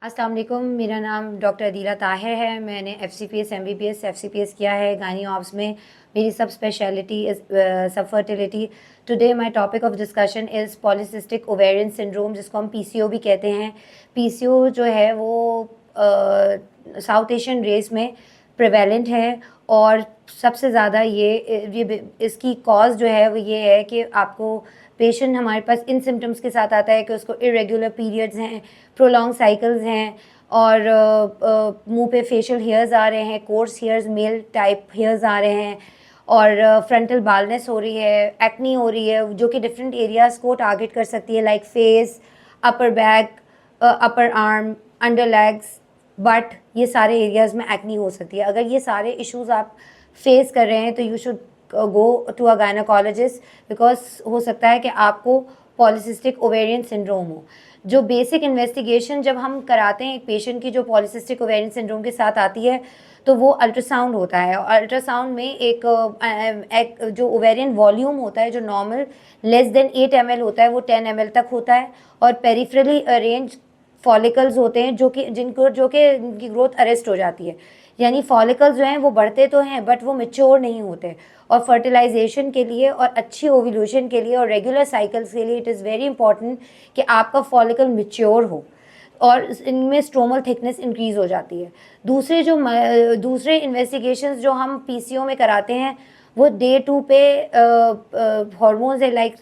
अस्सलाम वालेकुम, मेरा नाम डॉक्टर अदीला ताहिर है। मैंने एफसीपीएस, एमबीबीएस, एफसीपीएस किया है गायनी ऑब्स में। मेरी सब स्पेशलिटी इज़ सब fertility. Today my topic of discussion is polycystic ovarian syndrome, जिसको हम पीसीओ भी कहते हैं। पीसीओ जो है वो साउथ एशियन रेस में प्रिवेलेंट है और सबसे ज़्यादा ये इसकी कॉज जो है वो ये है कि आपको पेशेंट हमारे पास इन सिम्टम्स के साथ आता है कि उसको इरेगुलर पीरियड्स हैं, प्रोलॉन्ग साइकिल्स हैं और मुंह पे फेशियल हेयर्स आ रहे हैं, coarse hairs, male type hairs आ रहे हैं और फ्रंटल बालनेस हो रही है, एक्नी हो रही है, जो कि डिफरेंट एरियाज़ को टारगेट कर सकती है, like face, upper back, upper arm, under legs, but ये सारे एरियाज़ में एक्नी हो सकती है। अगर ये सारे इश्यूज़ आप फेस कर रहे हैं तो you should go to a gynaecologist, because हो सकता है कि आपको पॉलीसिस्टिक ओवेरियन सिंड्रोम हो। जो बेसिक इन्वेस्टिगेशन जब हम कराते हैं एक पेशेंट की जो पॉलीसिस्टिक ओवेरियन सिंड्रोम के साथ आती है तो वो अल्ट्रासाउंड होता है और अल्ट्रासाउंड में एक जो ओवेरियन वॉल्यूम होता है जो नॉर्मल लेस देन 8 ml होता है वो 10 ml तक होता है और पेरिफेरली अरेंज फॉलिकल्स होते हैं जो कि इनकी ग्रोथ अरेस्ट हो जाती है। यानी फॉलिकल्स जो हैं वो बढ़ते तो हैं बट वो मेच्योर नहीं होते और फर्टिलाइजेशन के लिए और अच्छी ओव्यूलेशन के लिए और रेगुलर साइकिल्स के लिए इट इज़ वेरी इंपॉर्टेंट कि आपका फॉलिकल मेच्योर हो और इनमें स्ट्रोमल थिकनेस इंक्रीज़ हो जाती है। दूसरे इन्वेस्टिगेशंस जो हम पीसीओ में कराते हैं वो डे 2 पे हार्मोन्स है, लाइक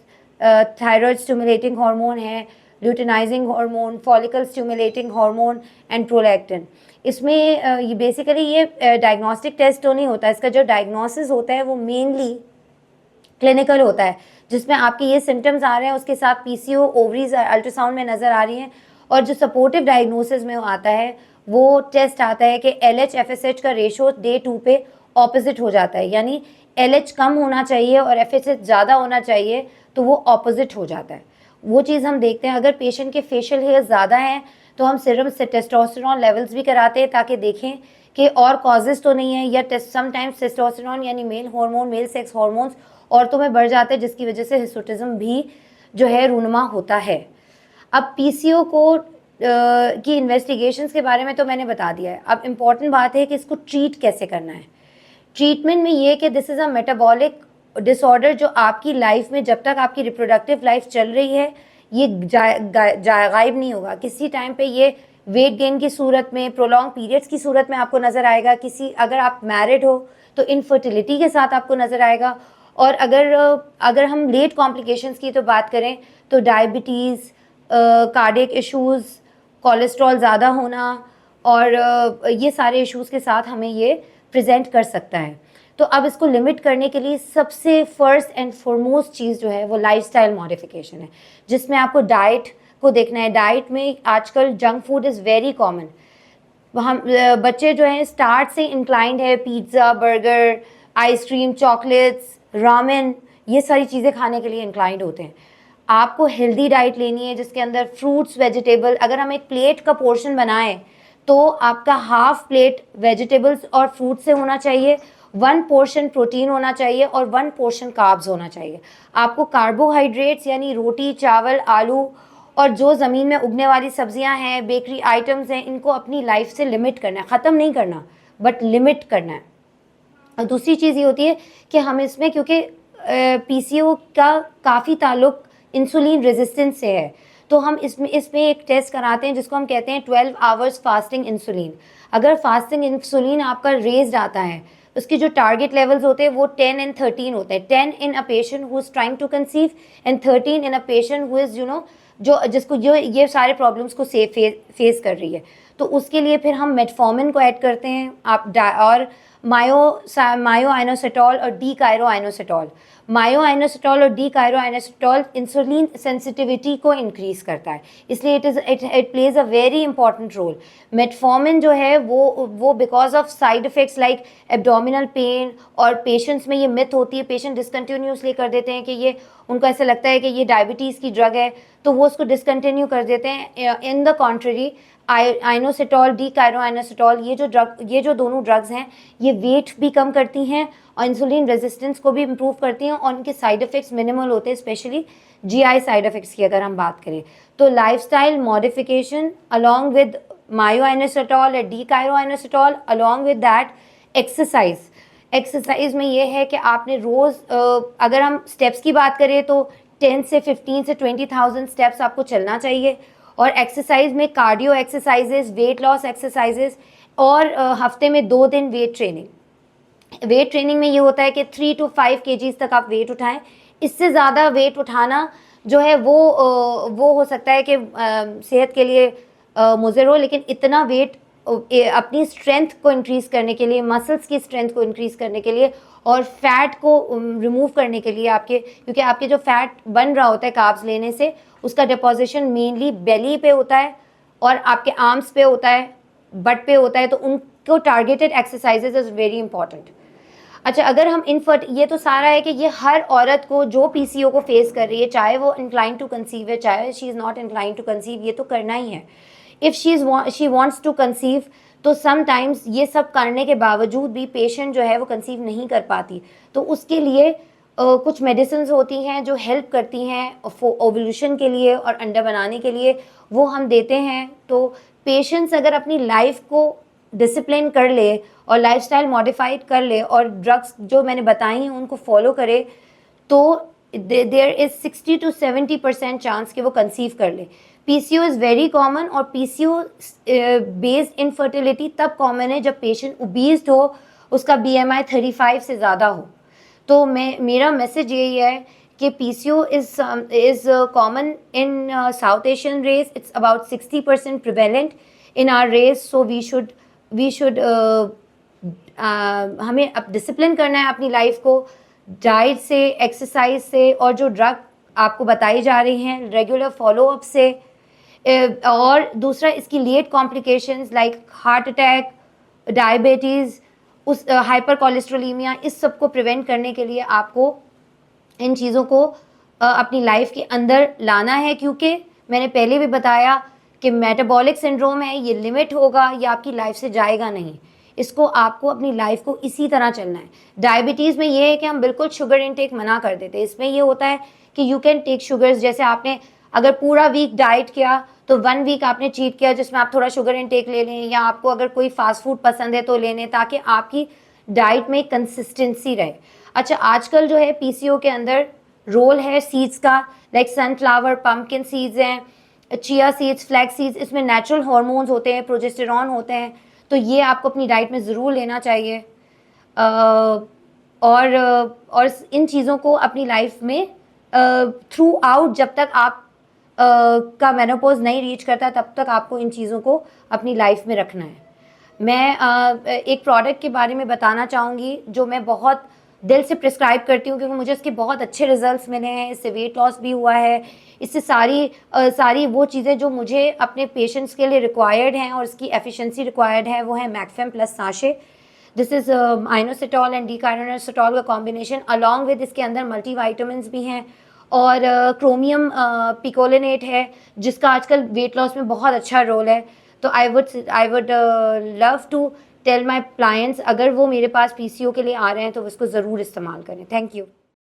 थायराइड स्टिमुलेटिंग हार्मोन है, luteinizing hormone, follicle stimulating hormone and prolactin. इसमें ये बेसिकली ये डायग्नोस्टिक टेस्ट तो नहीं होता, इसका जो डायग्नोसिस होता है वो मेनली क्लिनिकल होता है, जिसमें आपके ये सिम्टम्स आ रहे हैं उसके साथ पीसीओ ओवरीज अल्ट्रासाउंड में नज़र आ रही हैं। और जो सपोर्टिव डायग्नोसिस में आता है वो टेस्ट आता है कि LH FSH का रेशो डे 2 पे ऑपोजिट हो जाता है, यानी LH कम होना चाहिए और FSH ज़्यादा होना चाहिए तो वो ऑपोजिट हो जाता है। वो चीज़ हम देखते हैं। अगर पेशेंट के फेशियल हेयर ज़्यादा हैं तो हम सीरम से टेस्टोस्टेरोन लेवल्स भी कराते हैं ताकि देखें कि और कॉजेज़ तो नहीं है, या समटाइम्स टेस्टोस्टेरोन यानी male hormone, male sex hormones औरतों में बढ़ जाते हैं जिसकी वजह से हिस्टोटिज्म भी जो है रूनुमा होता है। अब पीसीओ को की इन्वेस्टिगेशंस के बारे में तो मैंने बता दिया है। अब इम्पॉर्टेंट बात है कि इसको ट्रीट कैसे करना है। ट्रीटमेंट में ये कि this is a metabolic disorder जो आपकी लाइफ में जब तक आपकी रिप्रोडक्टिव लाइफ चल रही है ये गायब नहीं होगा। किसी टाइम पे ये वेट गेन की सूरत में, प्रोलॉन्ग पीरियड्स की सूरत में आपको नज़र आएगा। अगर आप मैरिड हो तो इनफर्टिलिटी के साथ आपको नज़र आएगा। और अगर हम लेट कॉम्प्लिकेशंस की तो बात करें तो डायबिटीज़, कार्डियक इश्यूज़, कोलेस्ट्रॉल ज़्यादा होना और ये सारे इश्यूज़ के साथ हमें ये प्रेजेंट कर सकता है। तो अब इसको लिमिट करने के लिए सबसे फर्स्ट एंड फॉरमोस्ट चीज़ जो है वो लाइफस्टाइल मॉडिफिकेशन है, जिसमें आपको डाइट को देखना है। डाइट में आजकल junk food is very common. हम बच्चे जो हैं स्टार्ट से इंक्लाइंड है pizza, burger, ice cream, chocolates, ramen, ये सारी चीज़ें खाने के लिए इंक्लाइंड होते हैं। आपको हेल्दी डाइट लेनी है जिसके अंदर फ्रूट्स, वेजिटेबल, अगर हम एक प्लेट का पोर्शन बनाएं तो आपका हाफ प्लेट वेजिटेबल्स और फ्रूट से होना चाहिए, 1 पोर्शन प्रोटीन होना चाहिए और 1 पोर्शन कार्ब्स होना चाहिए। आपको कार्बोहाइड्रेट्स यानी रोटी, चावल, आलू और जो ज़मीन में उगने वाली सब्जियां हैं, बेकरी आइटम्स हैं, इनको अपनी लाइफ से लिमिट करना है। ख़त्म नहीं करना बट लिमिट करना है। और दूसरी चीज़ ये होती है कि हम इसमें, क्योंकि पीसीओ का काफ़ी ताल्लुक इंसुलिन रेजिस्टेंस से है, तो हम इसमें एक टेस्ट कराते हैं जिसको हम कहते हैं 12 आवर्स फास्टिंग इंसुलिन। अगर फास्टिंग इंसुलिन आपका रेज्ड आता है, उसके जो टारगेट लेवल्स होते हैं वो 10 and 13 होते हैं। 10 in a patient who is trying to conceive and 13 in a patient who is जिसको ये सारे प्रॉब्लम्स को फेस कर रही है। तो उसके लिए फिर हम मेटफॉर्मिन को ऐड करते हैं और मायो आइनोसेटॉल और डी कायरो आइनोसेटॉल। मायो आइनोसेटॉल और D chiro inositol insulin sensitivity को इंक्रीज करता है, इसलिए it plays a very important role. Metformin जो है वो because of side effects like abdominal pain, और पेशेंट्स में ये मिथ होती है, पेशेंट डिसकंटिन्यूसली कर देते हैं कि ये, उनको ऐसा लगता है कि ये डायबिटीज़ की ड्रग है तो वो उसको डिसकंटिन्यू कर देते हैं। In the contrary, inositol, D chiro inositol, ये जो दोनों ड्रग्स हैं ये वेट भी कम करती हैं और इंसुलिन रेजिस्टेंस को भी इम्प्रूव करती हैं और उनके साइड इफ़ेक्ट्स मिनिमल होते हैं, स्पेशली जीआई साइड इफ़ेक्ट्स की अगर हम बात करें तो। लाइफस्टाइल मॉडिफिकेशन अलॉन्ग विद मायोइनोसिटोल या डीकाइरोइनोसिटोल अलॉन्ग विद दैट एक्सरसाइज में ये है कि आपने रोज़ अगर हम स्टेप्स की बात करें तो 10 से 15 से 20,000 स्टेप्स आपको चलना चाहिए। और एक्सरसाइज में cardio exercises, weight loss exercises और हफ्ते में 2 दिन वेट ट्रेनिंग में ये होता है कि 3 to 5 kgs तक आप वेट उठाएं। इससे ज़्यादा वेट उठाना जो है वो हो सकता है कि सेहत के लिए मुज़र हो, लेकिन इतना वेट अपनी स्ट्रेंथ को इंक्रीज़ करने के लिए, मसल्स की स्ट्रेंथ को इंक्रीज़ करने के लिए और फैट को रिमूव करने के लिए क्योंकि आपके जो फैट बन रहा होता है कार्ब्स लेने से, उसका डिपोजिशन मेनली बेली पे होता है और आपके आर्म्स पे होता है, बट पे होता है, तो उनको targeted exercises is very important. अच्छा, अगर हम ये तो सारा है कि ये हर औरत को जो पीसीओ को फेस कर रही है, चाहे वो इंक्लाइन टू कंसीव है, चाहे she is not incline to conceive, ये तो करना ही है। If she wants to conceive, तो समटाइम्स ये सब करने के बावजूद भी पेशेंट जो है वो कंसीव नहीं कर पाती, तो उसके लिए कुछ मेडिसिन होती हैं जो हेल्प करती हैं ओवुलेशन के लिए और अंडा बनाने के लिए, वो हम देते हैं। तो पेशेंट्स अगर अपनी लाइफ को डिसिप्लिन कर ले और लाइफस्टाइल मॉडिफाइड कर ले और ड्रग्स जो मैंने बताई हैं उनको फॉलो करे, तो देयर इज़ 60 to 70% चांस कि वो कंसीव कर ले। पीसीओ इज़ वेरी कॉमन और पीसीओ बेस्ड इनफर्टिलिटी तब कॉमन है जब पेशेंट ओबीज हो, उसका बीएमआई 35 से ज़्यादा हो। तो मेरा मैसेज यही है कि PCO is common in South Asian race. It's about 60% prevalent in our race. So we should हमें अब डिसिप्लिन करना है अपनी लाइफ को, डाइट से, एक्सरसाइज से और जो ड्रग आपको बताई जा रही हैं रेगुलर फॉलोअप से। और दूसरा इसकी late complications like heart attack, diabetes, उस हाइपर कोलेस्ट्रोलीमिया, इस सब को प्रिवेंट करने के लिए आपको इन चीज़ों को अपनी लाइफ के अंदर लाना है, क्योंकि मैंने पहले भी बताया कि मेटाबॉलिक सिंड्रोम है, ये लिमिट होगा, ये आपकी लाइफ से जाएगा नहीं। इसको आपको अपनी लाइफ को इसी तरह चलना है। डायबिटीज़ में ये है कि हम बिल्कुल शुगर इनटेक मना कर देते हैं। इसमें ये होता है कि यू कैन टेक शुगर्स, जैसे आपने अगर पूरा वीक डाइट किया तो 1 वीक आपने चीट किया जिसमें आप थोड़ा शुगर इनटेक ले लें, या आपको अगर कोई फास्ट फूड पसंद है तो ले लें, ताकि आपकी डाइट में कंसिस्टेंसी रहे। अच्छा, आजकल जो है पीसीओ के अंदर रोल है सीड्स का, लाइक सनफ्लावर, पम्पकिन सीड्स हैं, चिया सीड्स, फ्लैक्स सीड्स, इसमें नेचुरल हार्मोन्स होते हैं, प्रोजेस्टेरॉन होते हैं, तो ये आपको अपनी डाइट में ज़रूर लेना चाहिए। और इन चीज़ों को अपनी लाइफ में थ्रू आउट, जब तक आप का मेनोपॉज नहीं रीच करता तब तक आपको इन चीज़ों को अपनी लाइफ में रखना है। मैं एक प्रोडक्ट के बारे में बताना चाहूँगी जो मैं बहुत दिल से प्रिस्क्राइब करती हूँ, क्योंकि मुझे इसके बहुत अच्छे रिजल्ट्स मिले हैं, इससे वेट लॉस भी हुआ है, इससे सारी वो चीज़ें जो मुझे अपने पेशेंट्स के लिए रिक्वायर्ड हैं और इसकी एफिशिएंसी रिक्वायर्ड है, वो है मैक्फेम plus sachet. This is inositol and D chiro inositol का कॉम्बिनेशन, अलॉन्ग विद इसके अंदर मल्टीविटामिन्स भी हैं और क्रोमियम पिकोलिनेट है, जिसका आजकल वेट लॉस में बहुत अच्छा रोल है। तो I would love to tell my clients, अगर वो मेरे पास पीसीओ के लिए आ रहे हैं तो उसको ज़रूर इस्तेमाल करें। Thank you.